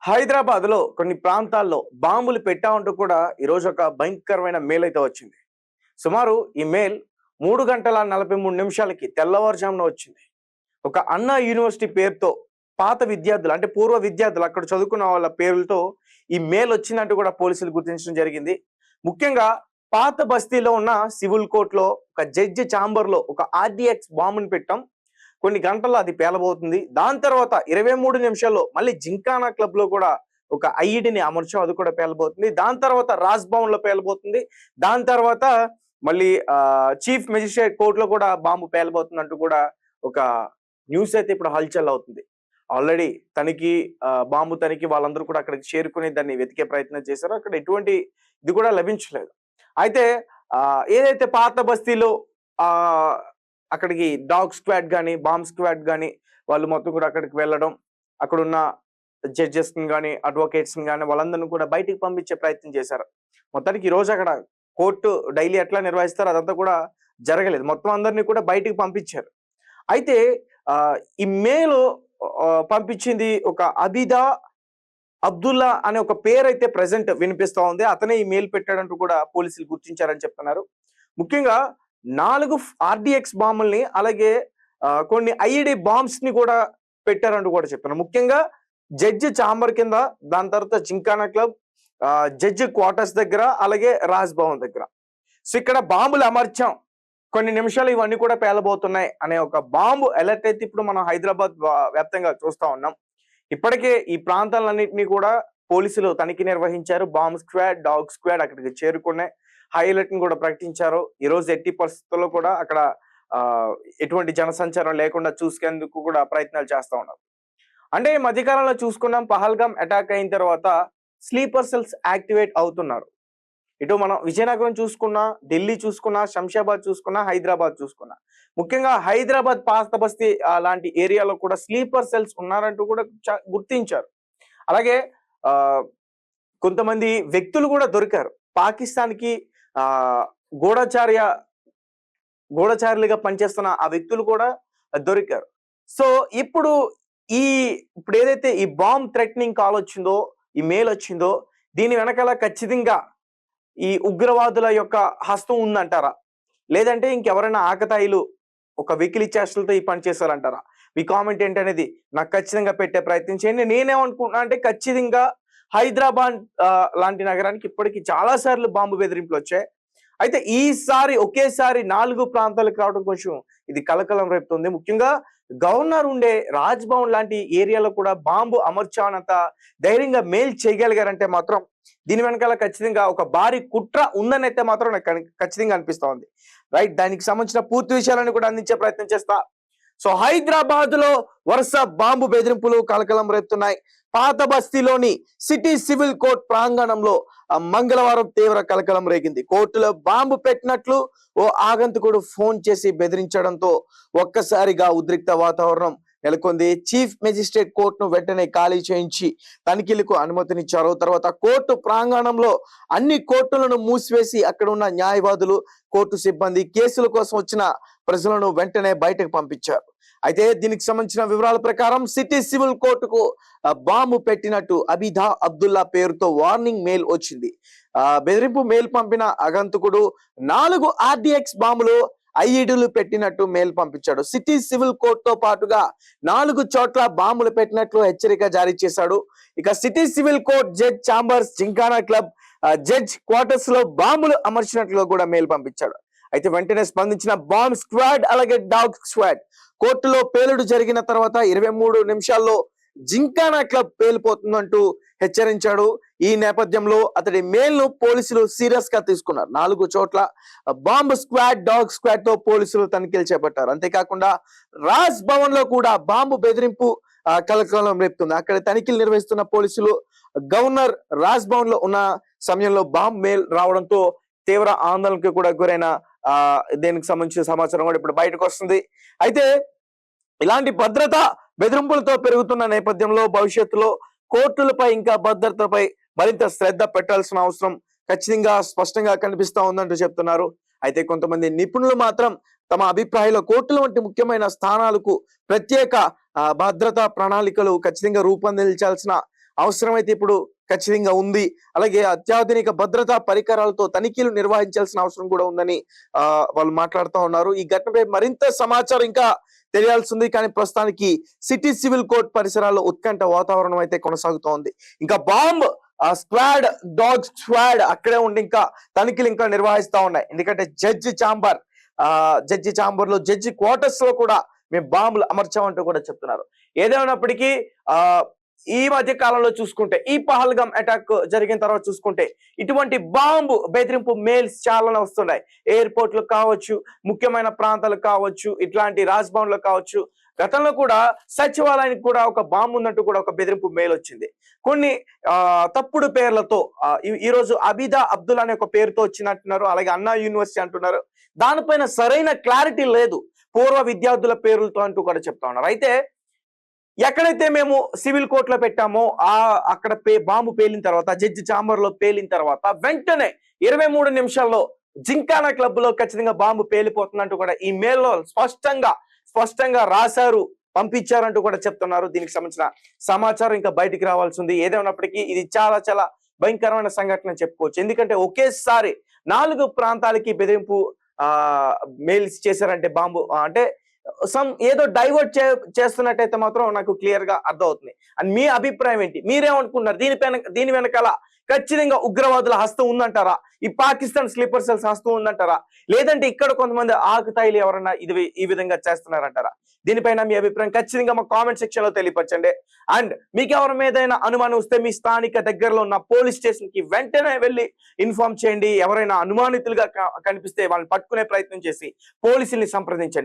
హైదరాబాద్ లో కొన్ని ప్రాంతాల్లో బాంబులు పెట్టామంటూ కూడా ఈరోజు ఒక భయంకరమైన మెయిల్ అయితే వచ్చింది. సుమారు ఈ మెయిల్ 3 గంటల 43 నిమిషాలకి తెల్లవారుజామున వచ్చింది. ఒక అన్నా యూనివర్సిటీ పేరుతో పాత విద్యార్థులు అంటే పూర్వ విద్యార్థులు అక్కడ చదువుకున్న వాళ్ళ పేర్లతో ఈ మెయిల్ వచ్చిందంటూ కూడా పోలీసులు గుర్తించడం జరిగింది. ముఖ్యంగా పాత బస్తీలో ఉన్న సివిల్ కోర్టులో ఒక జడ్జి ఛాంబర్ లో ఒక ఆర్డిఎక్స్ బాంబుని పెట్టాం. కొన్ని గంటల్లో అది పేలబోతుంది. దాని తర్వాత 23 నిమిషాల్లో మళ్ళీ జింకానా క్లబ్ లో కూడా ఒక ఐఈడిని అమర్చాం, అది కూడా పేలబోతుంది. దాని తర్వాత రాజ్ భవన్ లో పేలబోతుంది. దాని తర్వాత మళ్ళీ చీఫ్ మెజిస్ట్రేట్ కోర్టులో కూడా బాంబు పేలబోతుంది అంటూ కూడా ఒక న్యూస్ అయితే ఇప్పుడు హల్చల్ అవుతుంది. ఆల్రెడీ తనకి బాంబు తనకి వాళ్ళందరూ కూడా అక్కడికి చేరుకుని దాన్ని వెతికే ప్రయత్నం చేశారో అక్కడ ఎటువంటి ఇది కూడా లభించలేదు. అయితే ఏదైతే పాత బస్తీలో ఆ అక్కడికి డాగ్ స్క్వాడ్ కానీ బాంబ్ స్క్వాడ్ కానీ వాళ్ళు మొత్తం కూడా అక్కడికి వెళ్ళడం, అక్కడున్న జడ్జెస్ కానీ అడ్వకేట్స్ కానీ వాళ్ళందరినీ కూడా బయటికి పంపించే ప్రయత్నం చేశారు. మొత్తానికి ఈ రోజు అక్కడ కోర్టు డైలీ ఎట్లా నిర్వహిస్తారో అదంతా కూడా జరగలేదు. మొత్తం అందరినీ కూడా బయటికి పంపించారు. అయితే ఈ మేలో పంపించింది ఒక అబిదా అబ్దుల్లా అనే ఒక పేరు అయితే ప్రెసెంట్ వినిపిస్తా ఉంది. అతనే ఈ మెయిల్ పెట్టాడంటూ కూడా పోలీసులు గుర్తించారని చెప్తున్నారు. ముఖ్యంగా 4 ఆర్డిఎక్స్ బాంబుల్ని అలాగే కొన్ని ఐఈడి బాంబ్స్ ని కూడా పెట్టారంటూ కూడా చెప్తున్నారు. ముఖ్యంగా జడ్జి చాంబర్ కింద, దాని తర్వాత జింకానా క్లబ్, జడ్జి క్వార్టర్స్ దగ్గర, అలాగే రాజ్ భవన్ దగ్గర. సో ఇక్కడ బాంబులు అమర్చాం, కొన్ని నిమిషాలు ఇవన్నీ కూడా పేలబోతున్నాయి అనే ఒక బాంబు అలర్ట్ అయితే ఇప్పుడు మనం హైదరాబాద్ వ్యాప్తంగా చూస్తా ఉన్నాం. ఇప్పటికే ఈ ప్రాంతాలన్నింటినీ కూడా పోలీసులు తనిఖీ నిర్వహించారు. బాంబ్ స్క్వాడ్, డాగ్ స్క్వాడ్ అక్కడికి చేరుకున్నాయి. హై అలర్ట్ ని కూడా ప్రకటించారు. ఈ రోజు ఎట్టి పరిస్థితుల్లో కూడా అక్కడ ఎటువంటి జనసంచారం లేకుండా చూసుకేందుకు కూడా ప్రయత్నాలు చేస్తా ఉన్నారు. అంటే ఈ మధ్యకాలంలో చూసుకున్నాం, పహల్గామ్ అటాక్ అయిన తర్వాత స్లీపర్ సెల్స్ యాక్టివేట్ అవుతున్నారు. ఇటు మనం విజయనగరం చూసుకున్నా, ఢిల్లీ చూసుకున్నా, శంషాబాద్ చూసుకున్నా, హైదరాబాద్ చూసుకున్నా, ముఖ్యంగా హైదరాబాద్ పాత బస్తీ లాంటి ఏరియాలో కూడా స్లీపర్ సెల్స్ ఉన్నారంటూ కూడా గుర్తించారు. అలాగే కొంతమంది వ్యక్తులు కూడా దొరికారు. పాకిస్తాన్ కి గూఢచారులుగా పనిచేస్తున్న ఆ వ్యక్తులు కూడా దొరికారు. సో ఇప్పుడు ఏదైతే ఈ బాంబ్ థ్రెటనింగ్ కాల్ వచ్చిందో, ఈ మెయిల్ వచ్చిందో, దీని వెనకాల ఖచ్చితంగా ఈ ఉగ్రవాదుల యొక్క హస్తం ఉందంటారా, లేదంటే ఇంకెవరైనా ఆకతాయిలు ఒక వెకిలి చేష్టలతో ఈ పని చేశారంటారా? మీ కామెంట్ ఏంటనేది నాకు ఖచ్చితంగా పెట్టే ప్రయత్నం చేయండి. నేనేమనుకుంటున్నా అంటే ఖచ్చితంగా హైదరాబాద్ లాంటి నగరానికి ఇప్పటికీ చాలా సార్లు బాంబు బెదిరింపులు వచ్చాయి. అయితే ఈసారి ఒకేసారి 4 ప్రాంతాలకు రావడం కొంచెం ఇది కలకలం రేపుతుంది. ముఖ్యంగా గవర్నర్ ఉండే రాజ్ భవన్ లాంటి ఏరియాలో కూడా బాంబు అమర్చానంత ధైర్యంగా మెయిల్ చేయగలిగారంటే మాత్రం దీని వెనకాల ఖచ్చితంగా ఒక భారీ కుట్ర ఉందని అయితే మాత్రం నాకు ఖచ్చితంగా అనిపిస్తా ఉంది. రైట్, దానికి సంబంధించిన పూర్తి విషయాలను కూడా అందించే ప్రయత్నం చేస్తా. సో హైదరాబాద్ లో వరుస బాంబు బెదిరింపులు కలకలం రేపుతున్నాయి. పాత బస్తీలోని సిటీ సివిల్ కోర్ట్ ప్రాంగణంలో మంగళవారం తీవ్ర కలకలం రేగింది. కోర్టులో బాంబు పెట్టినట్లు ఓ ఆగంతుకుడు ఫోన్ చేసి బెదిరించడంతో ఒక్కసారిగా ఉద్రిక్త వాతావరణం నెలకొంది. చీఫ్ మెజిస్ట్రేట్ కోర్టును వెంటనే ఖాళీ చేయించి తనిఖీలకు అనుమతినిచ్చారు. తర్వాత కోర్టు ప్రాంగణంలో అన్ని కోర్టులను మూసివేసి అక్కడ ఉన్న న్యాయవాదులు, కోర్టు సిబ్బంది, కేసుల కోసం వచ్చిన ప్రజలను వెంటనే బయటకు పంపించారు. అయితే దీనికి సంబంధించిన వివరాల ప్రకారం సిటీ సివిల్ కోర్టుకు బాంబు పెట్టినట్టు అబిదా అబ్దుల్లా పేరుతో వార్నింగ్ మెయిల్ వచ్చింది. బెదిరింపు మెయిల్ పంపిన ఆగంతుకుడు 4 ఆర్డిఎక్స్ బాంబులు, ఐఈడీలు పెట్టినట్టు మెయిల్ పంపించాడు. సిటీ సివిల్ కోర్టుతో పాటుగా 4 చోట్ల బాంబులు పెట్టినట్లు హెచ్చరిక జారీ చేశాడు. ఇక city civil court, judge chambers, gymkhana club, judge quarters లో బాంబులు అమర్చినట్లు కూడా మెయిల్ పంపించాడు. అయితే వెంటనే స్పందించిన బాంబ్ స్క్వాడ్ అలాగే డాగ్ స్క్వాడ్ కోర్టులో పేలుడు జరిగిన తర్వాత 23 నిమిషాల్లో జింకానా క్లబ్ పేలిపోతుందంటూ హెచ్చరించాడు. ఈ నేపథ్యంలో అతడి మెయిల్ ను పోలీసులు సీరియస్ గా తీసుకున్నారు. 4 చోట్ల బాంబ్ స్క్వాడ్, డాగ్ స్క్వాడ్ తో పోలీసులు తనిఖీలు చేపట్టారు. అంతేకాకుండా రాజ్ భవన్ లో కూడా బాంబు బెదిరింపు కలకలం రేపుతుంది. అక్కడ తనిఖీలు నిర్వహిస్తున్న పోలీసులు గవర్నర్ రాజ్ భవన్ లో ఉన్న సమయంలో బాంబ్ మెయిల్ రావడంతో తీవ్ర ఆందోళనకు కూడా గురైన దీనికి సంబంధించిన సమాచారం కూడా ఇప్పుడు బయటకు వస్తుంది. అయితే ఇలాంటి భద్రత బెదిరింపులతో పెరుగుతున్న నేపథ్యంలో భవిష్యత్తులో కోర్టులపై ఇంకా భద్రతపై మరింత శ్రద్ధ పెట్టాల్సిన అవసరం ఖచ్చితంగా స్పష్టంగా కనిపిస్తా ఉందంటూ చెప్తున్నారు. అయితే కొంతమంది నిపుణులు మాత్రం తమ అభిప్రాయంలో కోర్టుల వంటి ముఖ్యమైన స్థానాలకు ప్రత్యేక భద్రతా ప్రణాళికలు ఖచ్చితంగా రూపొందించాల్సిన అవసరమైతే ఇప్పుడు ఖచ్చితంగా ఉంది. అలాగే అత్యాధునిక భద్రతా పరికరాలతో తనిఖీలు నిర్వహించాల్సిన అవసరం కూడా ఉందని వాళ్ళు మాట్లాడుతూ ఉన్నారు. ఈ ఘటనపై మరింత సమాచారం ఇంకా తెలియాల్సింది. కానీ ప్రస్తుతానికి సిటీ సివిల్ కోర్ట్ పరిసరాల్లో ఉత్కంఠ వాతావరణం అయితే కొనసాగుతోంది. ఇంకా బాంబ్ స్క్వాడ్, డాగ్ స్క్వాడ్ అక్కడే ఉండి ఇంకా తనిఖీలు ఇంకా నిర్వహిస్తా ఉన్నాయి. ఎందుకంటే జడ్జి ఛాంబర్ లో జడ్జి క్వార్టర్స్ లో కూడా మేము బాంబులు అమర్చామంటూ కూడా చెప్తున్నారు. ఏదేమైనప్పటికీ ఈ మధ్య కాలంలో చూసుకుంటే, ఈ పహల్గామ్ అటాక్ జరిగిన తర్వాత చూసుకుంటే ఇటువంటి బాంబు బెదిరింపు మెయిల్స్ చాలా వస్తున్నాయి. ఎయిర్పోర్ట్ లో కావచ్చు, ముఖ్యమైన ప్రాంతాలు కావచ్చు, ఇట్లాంటి రాజ్భవన్ లో కావచ్చు. గతంలో కూడా సచివాలయానికి కూడా ఒక బాంబు ఉన్నట్టు కూడా ఒక బెదిరింపు మెయిల్ వచ్చింది. కొన్ని తప్పుడు పేర్లతో ఈ రోజు అబిదా అబ్దుల్ అనే ఒక పేరుతో వచ్చినట్టున్నారు. అలాగే అన్నా యూనివర్సిటీ అంటున్నారు. దానిపైన సరైన క్లారిటీ లేదు. పూర్వ విద్యార్థుల పేర్లతో అంటూ కూడా చెప్తా ఉన్నారు. అయితే ఎక్కడైతే మేము సివిల్ కోర్టులో పెట్టామో అక్కడ బాంబు పేలిన తర్వాత, జడ్జి ఛాంబర్ లో పేలిన తర్వాత వెంటనే 23 నిమిషాల్లో జింకానా క్లబ్ లో ఖచ్చితంగా బాంబు పేలిపోతుందంటూ కూడా ఈ మెయిల్ లో స్పష్టంగా రాశారు, పంపించారంటూ కూడా చెప్తున్నారు. దీనికి సంబంధించిన సమాచారం ఇంకా బయటికి రావాల్సి ఉంది. ఏదేమైనప్పటికీ ఇది చాలా చాలా భయంకరమైన సంఘటన చెప్పుకోవచ్చు. ఎందుకంటే ఒకేసారి 4 ప్రాంతాలకి బెదిరింపు మెయిల్స్ చేశారంటే బాంబు అంటే ఏదో డైవర్ట్ చేస్తున్నట్టయితే మాత్రం నాకు క్లియర్ గా అర్థమవుతుంది. అండ్ మీ అభిప్రాయం ఏంటి? మీరేమనుకున్నారు? దీని వెనకాల ఖచ్చితంగా ఉగ్రవాదుల హస్తం ఉందంటారా? ఈ పాకిస్తాన్ స్లీపర్ సెల్స్ హస్తం ఉందంటారా? లేదంటే ఇక్కడ కొంతమంది ఆకుతాయిలు ఎవరన్నా ఈ విధంగా చేస్తున్నారంటారా? దీనిపైన మీ అభిప్రాయం ఖచ్చితంగా మా కామెంట్ సెక్షన్ లో తెలియపరచండి. అండ్ మీకు ఎవరి మీదైనా అనుమానం వస్తే మీ స్థానిక దగ్గరలో ఉన్న పోలీస్ స్టేషన్ కి వెంటనే వెళ్ళి ఇన్ఫార్మ్ చేయండి. ఎవరైనా అనుమానితులుగా కనిపిస్తే వాళ్ళని పట్టుకునే ప్రయత్నం చేసి పోలీసుల్ని సంప్రదించండి.